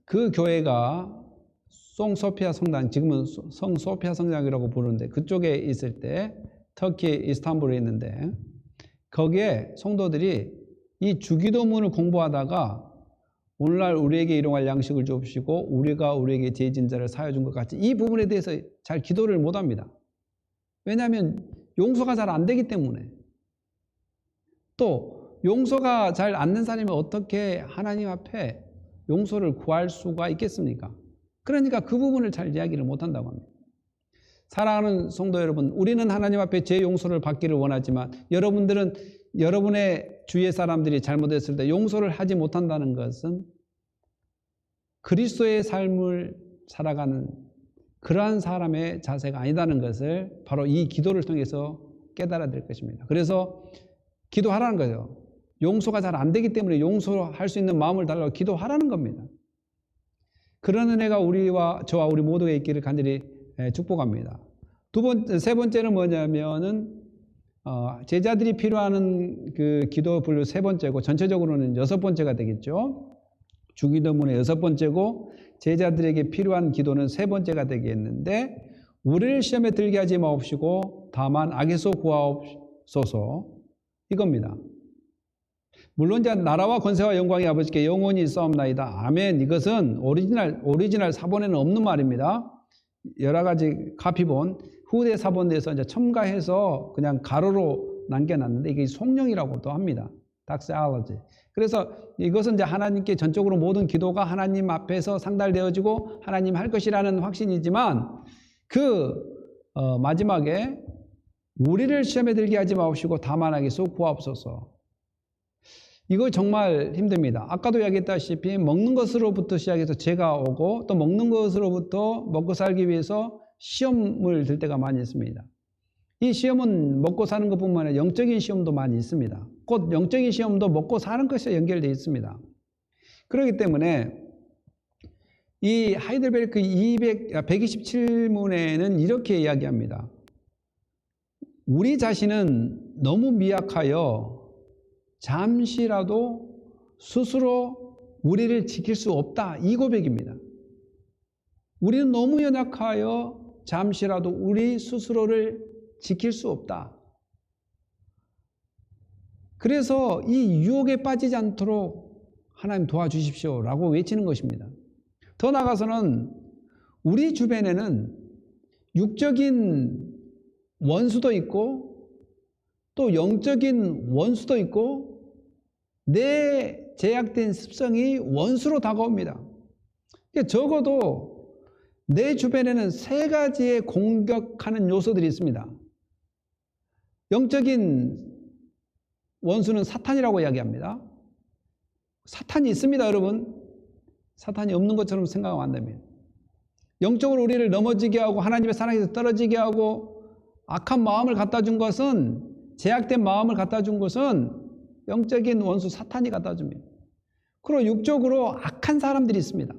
그 교회가 송소피아 성당, 지금은 성소피아 성당이라고 부르는데 그쪽에 있을 때 터키 이스탄불에 있는데 거기에 성도들이 이 주기도문을 공부하다가 오늘날 우리에게 일용할 양식을 주옵시고 우리가 우리에게 죄진 자를 사하여 준 것 같이 이 부분에 대해서 잘 기도를 못합니다. 왜냐하면 용서가 잘 안 되기 때문에. 또 용서가 잘 안 된 사람이 어떻게 하나님 앞에 용서를 구할 수가 있겠습니까? 그러니까 그 부분을 잘 이야기를 못한다고 합니다. 사랑하는 성도 여러분, 우리는 하나님 앞에 제 용서를 받기를 원하지만 여러분들은 여러분의 주위의 사람들이 잘못했을 때 용서를 하지 못한다는 것은 그리스도의 삶을 살아가는 그러한 사람의 자세가 아니다는 것을 바로 이 기도를 통해서 깨달아야 될 것입니다. 그래서 기도하라는 거죠. 용서가 잘 안 되기 때문에 용서할 수 있는 마음을 달라고 기도하라는 겁니다. 그런 은혜가 저와 우리 모두에 있기를 간절히 축복합니다. 세 번째는 뭐냐면은 제자들이 필요하는 그 기도 분류 세 번째고 전체적으로는 6번째가 되겠죠. 주기도문의 6번째고 제자들에게 필요한 기도는 3번째가 되겠는데 우리를 시험에 들게 하지 마옵시고 다만 악에서 구하옵소서 이겁니다. 물론 이제 나라와 권세와 영광이 아버지께 영원히 있사옵나이다. 아멘. 이것은 오리지널 사본에는 없는 말입니다. 여러 가지 카피본, 후대 사본에서 이제 첨가해서 그냥 가로로 남겨놨는데 이게 송령이라고도 합니다. 닥스알러지. 그래서 이것은 이제 하나님께 전적으로 모든 기도가 하나님 앞에서 상달되어지고 하나님 할 것이라는 확신이지만 마지막에 우리를 시험에 들게 하지 마옵시고 다만 악에서 구하옵소서. 이거 정말 힘듭니다. 아까도 이야기했다시피 먹는 것으로부터 시작해서 죄가 오고 또 먹는 것으로부터 먹고 살기 위해서 시험을 들 때가 많이 있습니다. 이 시험은 먹고 사는 것뿐만 아니라 영적인 시험도 많이 있습니다. 곧 영적인 시험도 먹고 사는 것에 연결되어 있습니다. 그렇기 때문에 이 하이델베르크 127문에는 이렇게 이야기합니다. 우리 자신은 너무 미약하여 잠시라도 스스로 우리를 지킬 수 없다. 이 고백입니다. 우리는 너무 연약하여 잠시라도 우리 스스로를 지킬 수 없다. 그래서 이 유혹에 빠지지 않도록 하나님 도와주십시오 라고 외치는 것입니다. 더 나아가서는 우리 주변에는 육적인 원수도 있고 또 영적인 원수도 있고 내 제약된 습성이 원수로 다가옵니다. 적어도 내 주변에는 세 가지의 공격하는 요소들이 있습니다. 영적인 원수는 사탄이라고 이야기합니다. 사탄이 있습니다, 여러분. 사탄이 없는 것처럼 생각하면 안 됩니다. 영적으로 우리를 넘어지게 하고 하나님의 사랑에서 떨어지게 하고 악한 마음을 갖다 준 것은, 제약된 마음을 갖다 준 것은 영적인 원수 사탄이 갖다 줍니다. 그리고 육적으로 악한 사람들이 있습니다.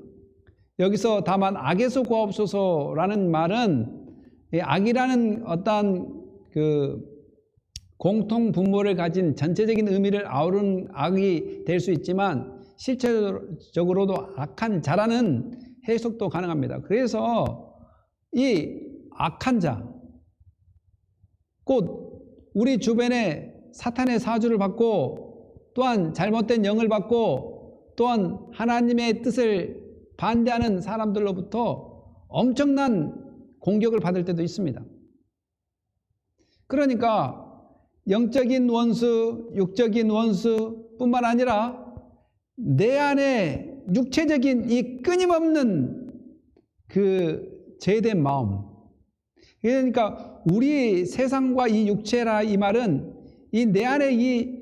여기서 다만 악에서 구하옵소서라는 말은 악이라는 어떠한 공통 분모를 가진 전체적인 의미를 아우르는 악이 될 수 있지만 실체적으로도 악한 자라는 해석도 가능합니다. 그래서 이 악한 자, 곧 우리 주변에 사탄의 사주를 받고 또한 잘못된 영을 받고 또한 하나님의 뜻을 반대하는 사람들로부터 엄청난 공격을 받을 때도 있습니다. 그러니까 영적인 원수, 육적인 원수뿐만 아니라 내 안에 육체적인 이 끊임없는 죄된 마음, 그러니까 우리 세상과 이 육체라 이 말은 이 내 안에 이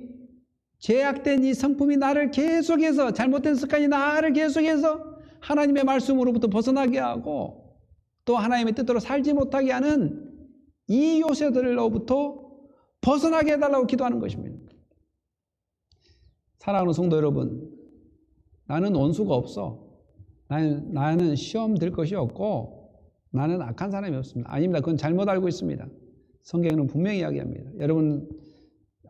죄악된 이 성품이 나를 계속해서, 잘못된 습관이 나를 계속해서 하나님의 말씀으로부터 벗어나게 하고 또 하나님의 뜻대로 살지 못하게 하는 이 요새들로부터 벗어나게 해달라고 기도하는 것입니다. 사랑하는 성도 여러분, 나는 원수가 없어. 나는 시험 들 것이 없고 나는 악한 사람이 없습니다. 아닙니다. 그건 잘못 알고 있습니다. 성경은 분명히 이야기합니다. 여러분,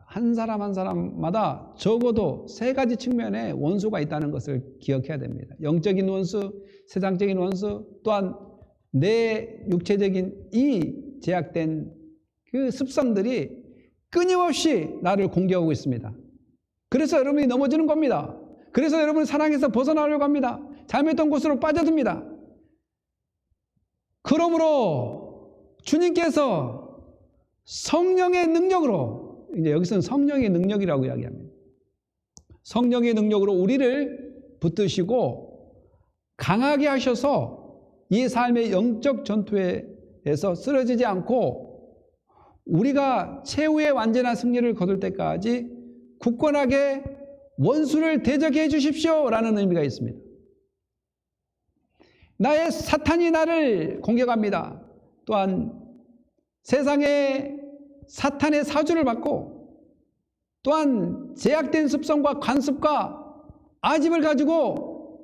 한 사람 한 사람마다 적어도 세 가지 측면에 원수가 있다는 것을 기억해야 됩니다. 영적인 원수, 세상적인 원수, 또한 내 육체적인 이 제약된 그 습성들이 끊임없이 나를 공격하고 있습니다. 그래서 여러분이 넘어지는 겁니다. 그래서 여러분이 사랑에서 벗어나려고 합니다. 잘못된 곳으로 빠져듭니다. 그러므로 주님께서 성령의 능력으로, 이제 여기서는 성령의 능력이라고 이야기합니다. 성령의 능력으로 우리를 붙드시고 강하게 하셔서 이 삶의 영적 전투에서 쓰러지지 않고 우리가 최후의 완전한 승리를 거둘 때까지 굳건하게 원수를 대적해 주십시오 라는 의미가 있습니다. 나의 사탄이 나를 공격합니다. 또한 세상에 사탄의 사주를 받고 또한 제약된 습성과 관습과 아집을 가지고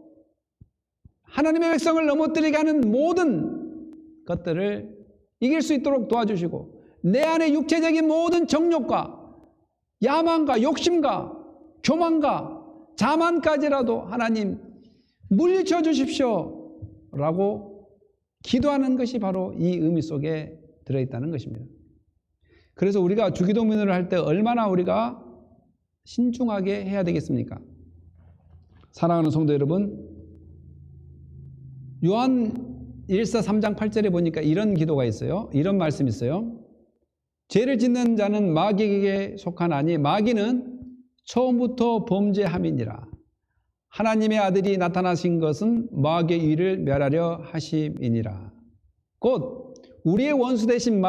하나님의 백성을 넘어뜨리게 하는 모든 것들을 이길 수 있도록 도와주시고 내 안에 육체적인 모든 정욕과 야망과 욕심과 교만과 자만까지라도 하나님 물리쳐 주십시오 라고 기도하는 것이 바로 이 의미 속에 들어있다는 것입니다. 그래서 우리가 주기도문을 할 때 얼마나 우리가 신중하게 해야 되겠습니까? 사랑하는 성도 여러분, 요한 1서 3장 8절에 보니까 이런 기도가 있어요. 이런 말씀이 있어요. 죄를 짓는 자는 마귀에게 속하나니 마귀는 처음부터 범죄함이니라. 하나님의 아들이 나타나신 것은 마귀의 일을 멸하려 하심이니라. 곧 우리의 원수된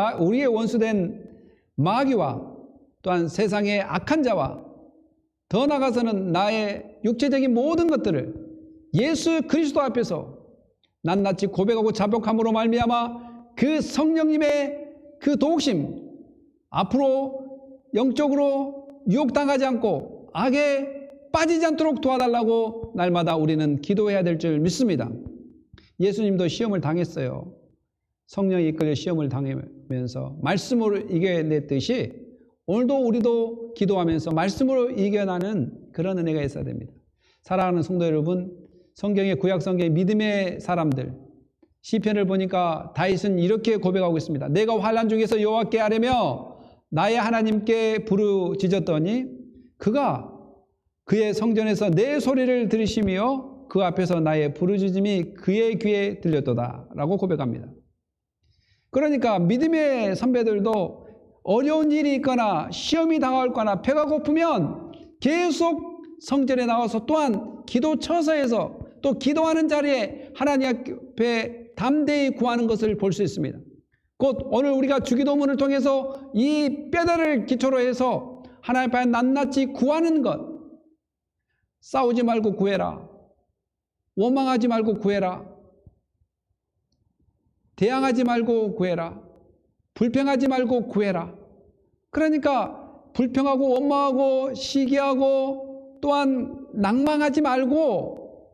마귀와 또한 세상의 악한 자와 더 나아가서는 나의 육체적인 모든 것들을 예수 그리스도 앞에서 낱낱이 고백하고 자복함으로 말미암아 그 성령님의 그 도우심, 앞으로 영적으로 유혹당하지 않고 악에 빠지지 않도록 도와달라고 날마다 우리는 기도해야 될 줄 믿습니다. 예수님도 시험을 당했어요. 성령이 이끌려 시험을 당하면서 말씀으로 이겨냈듯이 오늘도 우리도 기도하면서 말씀으로 이겨나는 그런 은혜가 있어야 됩니다. 사랑하는 성도 여러분, 성경의 구약 성경의 믿음의 사람들, 시편을 보니까 다윗은 이렇게 고백하고 있습니다. 내가 환난 중에서 여호와께 아뢰며 나의 하나님께 부르짖었더니 그가 그의 성전에서 내 소리를 들으시며 그 앞에서 나의 부르짖음이 그의 귀에 들렸도다 라고 고백합니다. 그러니까 믿음의 선배들도 어려운 일이 있거나 시험이 다가올 거나 배가 고프면 계속 성전에 나와서 또한 기도 처소에서 또 기도하는 자리에 하나님 앞에 담대히 구하는 것을 볼 수 있습니다. 곧 오늘 우리가 주기도문을 통해서 이 뼈대를 기초로 해서 하나님 앞에 낱낱이 구하는 것, 싸우지 말고 구해라, 원망하지 말고 구해라, 대항하지 말고 구해라, 불평하지 말고 구해라. 그러니까 불평하고 원망하고 시기하고 또한 낭망하지 말고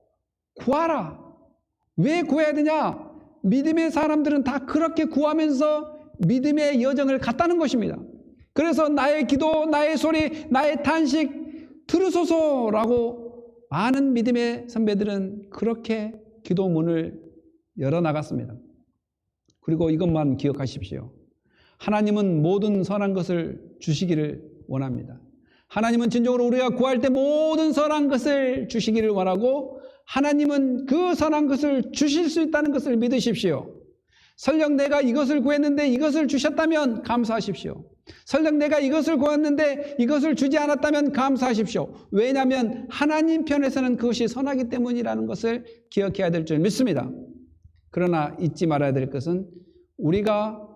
구하라. 왜 구해야 되냐? 믿음의 사람들은 다 그렇게 구하면서 믿음의 여정을 갔다는 것입니다. 그래서 나의 기도, 나의 소리, 나의 탄식 들으소서라고 많은 믿음의 선배들은 그렇게 기도문을 열어나갔습니다. 그리고 이것만 기억하십시오. 하나님은 모든 선한 것을 주시기를 원합니다. 하나님은 진정으로 우리가 구할 때 모든 선한 것을 주시기를 원하고 하나님은 그 선한 것을 주실 수 있다는 것을 믿으십시오. 설령 내가 이것을 구했는데 이것을 주셨다면 감사하십시오. 설령 내가 이것을 구했는데 이것을 주지 않았다면 감사하십시오. 왜냐하면 하나님 편에서는 그것이 선하기 때문이라는 것을 기억해야 될 줄 믿습니다. 그러나 잊지 말아야 될 것은 우리가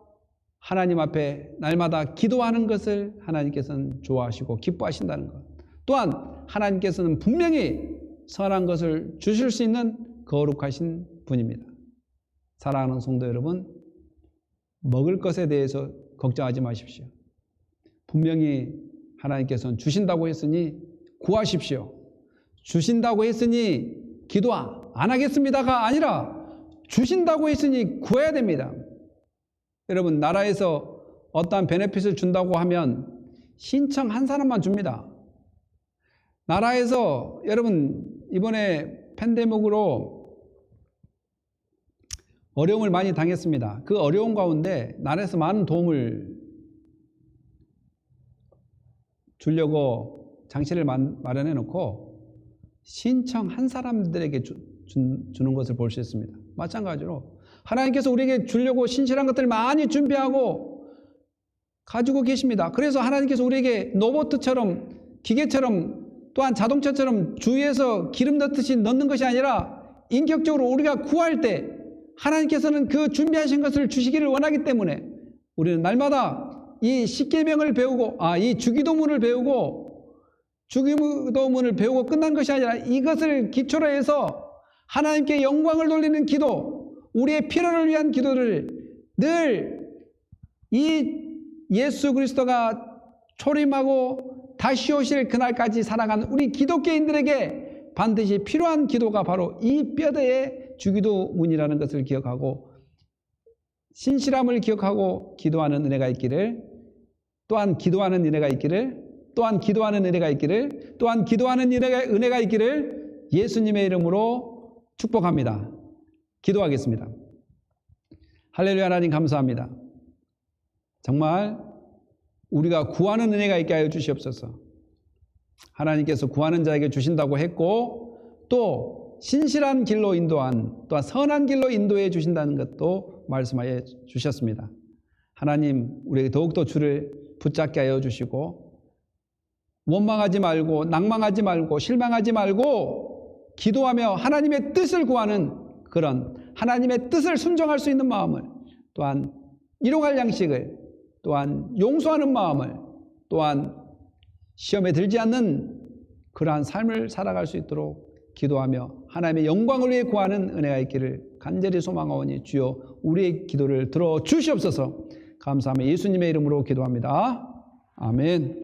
하나님 앞에 날마다 기도하는 것을 하나님께서는 좋아하시고 기뻐하신다는 것. 또한 하나님께서는 분명히 선한 것을 주실 수 있는 거룩하신 분입니다. 사랑하는 성도 여러분, 먹을 것에 대해서 걱정하지 마십시오. 분명히 하나님께서는 주신다고 했으니 구하십시오. 주신다고 했으니 기도 안 하겠습니다가 아니라 주신다고 했으니 구해야 됩니다. 여러분, 나라에서 어떠한 베네핏을 준다고 하면 신청한 사람만 줍니다. 나라에서 여러분 이번에 팬데믹으로 어려움을 많이 당했습니다. 그 어려움 가운데 나라에서 많은 도움을 주려고 장치를 마련해 놓고 신청한 사람들에게 주는 것을 볼 수 있습니다. 마찬가지로 하나님께서 우리에게 주려고 신실한 것들을 많이 준비하고 가지고 계십니다. 그래서 하나님께서 우리에게 로봇처럼 기계처럼 또한 자동차처럼 주위에서 기름 넣듯이 넣는 것이 아니라 인격적으로 우리가 구할 때 하나님께서는 그 준비하신 것을 주시기를 원하기 때문에 우리는 날마다 이 십계명을 배우고 이 주기도문을 배우고 주기도문을 배우고 끝난 것이 아니라 이것을 기초로 해서 하나님께 영광을 돌리는 기도, 우리의 필요를 위한 기도를 늘 이 예수 그리스도가 초림하고 다시 오실 그날까지 살아가는 우리 기독교인들에게 반드시 필요한 기도가 바로 이 뼈대의 주기도문이라는 것을 기억하고 신실함을 기억하고 기도하는 은혜가 있기를, 또한 기도하는 은혜가 있기를, 또한 기도하는 은혜가 있기를, 또한 기도하는 은혜가 있기를 예수님의 이름으로 축복합니다. 기도하겠습니다. 할렐루야. 하나님 감사합니다. 정말 우리가 구하는 은혜가 있게 하여 주시옵소서. 하나님께서 구하는 자에게 주신다고 했고 또 신실한 길로 인도한, 또한 선한 길로 인도해 주신다는 것도 말씀하여 주셨습니다. 하나님, 우리에게 더욱더 주를 붙잡게 하여 주시고 원망하지 말고 낭망하지 말고 실망하지 말고 기도하며 하나님의 뜻을 구하는 그런 하나님의 뜻을 순종할 수 있는 마음을, 또한 일용할 양식을, 또한 용서하는 마음을, 또한 시험에 들지 않는 그러한 삶을 살아갈 수 있도록 기도하며 하나님의 영광을 위해 구하는 은혜가 있기를 간절히 소망하오니 주여 우리의 기도를 들어주시옵소서. 감사하며 예수님의 이름으로 기도합니다. 아멘.